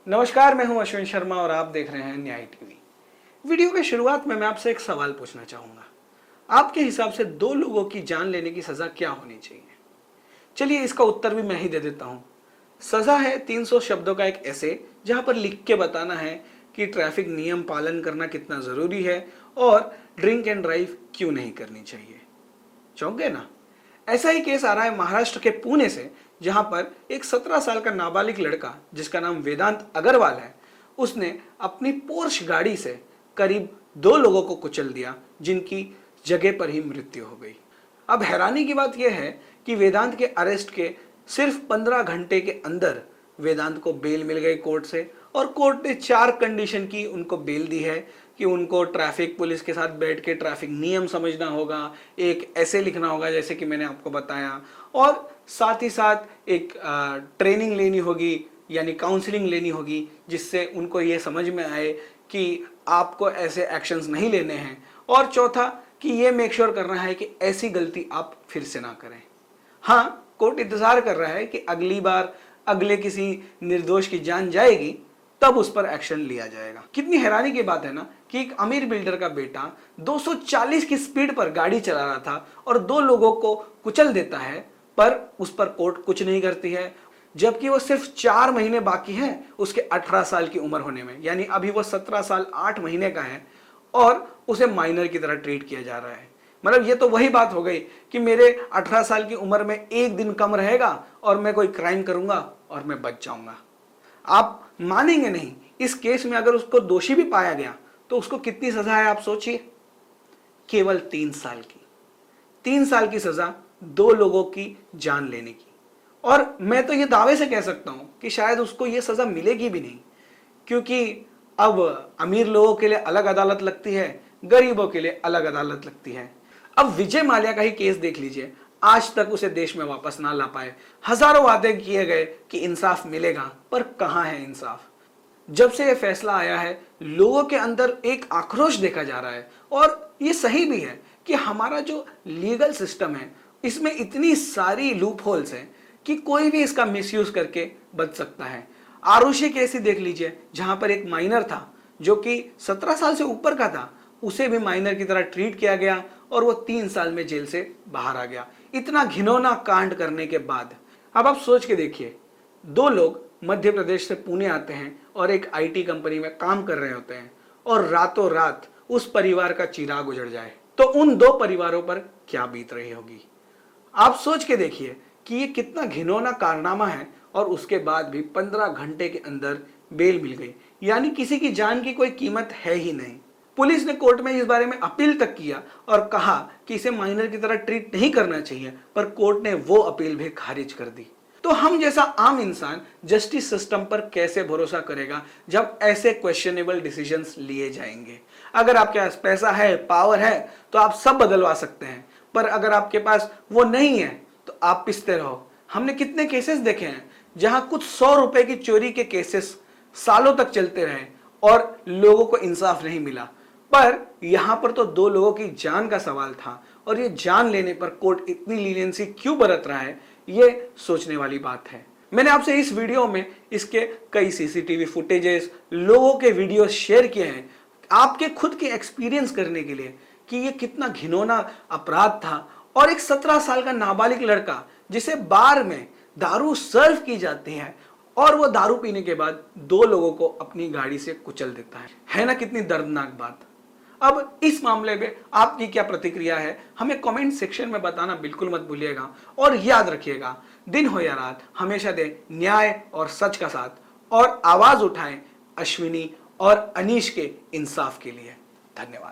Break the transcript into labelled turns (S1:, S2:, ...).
S1: नमस्कार, मैं हूं अश्विन शर्मा और आप देख रहे हैं न्याय टीवी। वीडियो के शुरुआत में मैं आपसे एक सवाल पूछना चाहूंगा। आपके हिसाब से दो लोगों की जान लेने की सजा क्या होनी चाहिए? चलिए इसका उत्तर भी मैं ही दे देता हूं। सजा है 300 शब्दों का एक ऐसे, जहां पर लिख के बताना है कि ट्रैफिक नियम पालन करना कितना जरूरी है और ड्रिंक एंड ड्राइव क्यों नहीं करनी चाहिए। चौंक गए ना? ऐसा ही केस आ रहा है महाराष्ट्र के पुणे से, जहां पर एक 17 साल का नाबालिग लड़का जिसका नाम वेदांत अग्रवाल है, उसने अपनी पोर्श गाड़ी से करीब 2 लोगों को कुचल दिया, जिनकी जगह पर ही मृत्यु हो गई। अब हैरानी की बात यह है कि वेदांत के अरेस्ट के सिर्फ 15 घंटे के अंदर वेदांत को बेल मिल गई कोर्ट से, और कोर्ट ने 4 कंडीशन की उनको बेल दी है कि उनको ट्रैफिक पुलिस के साथ बैठ के ट्रैफिक नियम समझना होगा, एक ऐसे लिखना होगा जैसे कि मैंने आपको बताया, और साथ ही साथ एक ट्रेनिंग लेनी होगी, यानी काउंसलिंग लेनी होगी, जिससे उनको ये समझ में आए कि आपको ऐसे एक्शंस नहीं लेने हैं, और चौथा कि ये मेक श्योर करना है कि ऐसी गलती आप फिर से ना करें। हाँ, कोर्ट इंतजार कर रहा है कि अगली बार अगले किसी निर्दोष की जान जाएगी तब उस पर एक्शन लिया जाएगा। कितनी हैरानी की बात है ना कि एक अमीर बिल्डर का बेटा 240 की स्पीड पर गाड़ी चला रहा था और 2 लोगों को कुचल देता है, पर उस पर कोर्ट कुछ नहीं करती है, जबकि वो सिर्फ 4 महीने बाकी हैं उसके 18 साल की उम्र होने में। यानी अभी वो 17 साल 8 महीने का है और उसे माइनर की तरह ट्रीट किया जा रहा है। मतलब ये तो वही बात हो गई कि मेरे 18 साल की उम्र में एक दिन कम रहेगा और मैं कोई क्राइम करूंगा और मैं बच जाऊंगा। आप मानेंगे नहीं, इस केस में अगर उसको दोषी भी पाया गया तो उसको कितनी सजा है आप सोचिए, केवल 3 साल की। 3 साल की सजा 2 लोगों की जान लेने की। और मैं तो ये दावे से कह सकता हूं कि शायद उसको ये सजा मिलेगी भी नहीं, क्योंकि अब अमीर लोगों के लिए अलग अदालत लगती है, गरीबों के लिए अलग अदालत लगती है। अब विजय माल्या का ही केस देख लीजिए, आज तक उसे देश में वापस ना ला पाए। हजारों वादे किए गए कि इंसाफ मिलेगा, पर कहां है इंसाफ। जब से यह फैसला आया है, लोगों के अंदर एक आक्रोश देखा जा रहा है, और यह सही भी है कि हमारा जो लीगल सिस्टम है इसमें इतनी सारी लूप होल्स हैं कि कोई भी इसका मिसयूज करके बच सकता है। आरुषि केस ही देख लीजिए, जहां पर एक माइनर था जो कि 17 साल से ऊपर का था, उसे भी माइनर की तरह ट्रीट किया गया और वो 3 साल में जेल से बाहर आ गया। इतना घिनौना कांड करने के बाद अब आप सोच के देखिए, 2 लोग मध्य प्रदेश से पुणे आते हैं और एक आईटी कंपनी में काम कर रहे होते हैं, और रातों रात उस परिवार का चिराग उजड़ जाए तो उन 2 परिवारों पर क्या बीत रही होगी। आप सोच के देखिए कि ये कितना घिनौना कारनामा है, और उसके बाद भी 15 घंटे के अंदर बेल मिल गई। यानी किसी की जान की कोई कीमत है ही नहीं। पुलिस ने कोर्ट में इस बारे में अपील तक किया और कहा कि इसे माइनर की तरह ट्रीट नहीं करना चाहिए, पर कोर्ट ने वो अपील भी खारिज कर दी। तो हम जैसा आम इंसान जस्टिस सिस्टम पर कैसे भरोसा करेगा जब ऐसे क्वेश्चनेबल डिसीजंस लिए जाएंगे। अगर आपके पास पैसा है, पावर है, तो आप सब बदलवा सकते हैं, पर अगर आपके पास वो नहीं है तो आप पिसते रहो। हमने कितने केसेस देखे हैं जहां कुछ 100 रुपए की चोरी के केसेस सालों तक चलते रहे और लोगों को इंसाफ नहीं मिला, पर यहां पर तो 2 लोगों की जान का सवाल था, और ये जान लेने पर कोर्ट इतनी लीनियंसी क्यों बरत रहा है, ये सोचने वाली बात है। मैंने आपसे इस वीडियो में इसके कई सीसीटीवी फुटेजेस, लोगों के वीडियोस शेयर किए हैं आपके खुद के एक्सपीरियंस करने के लिए कि ये कितना घिनौना अपराध था। और एक 17 साल का नाबालिग लड़का जिसे बार में दारू सर्व की जाती है, और वो दारू पीने के बाद 2 लोगों को अपनी गाड़ी से कुचल देता है ना? कितनी दर्दनाक बात। अब इस मामले में आपकी क्या प्रतिक्रिया है, हमें कमेंट सेक्शन में बताना बिल्कुल मत भूलिएगा। और याद रखिएगा, दिन हो या रात, हमेशा दें न्याय और सच का साथ, और आवाज उठाएं अश्विनी और अनीश के इंसाफ के लिए। धन्यवाद।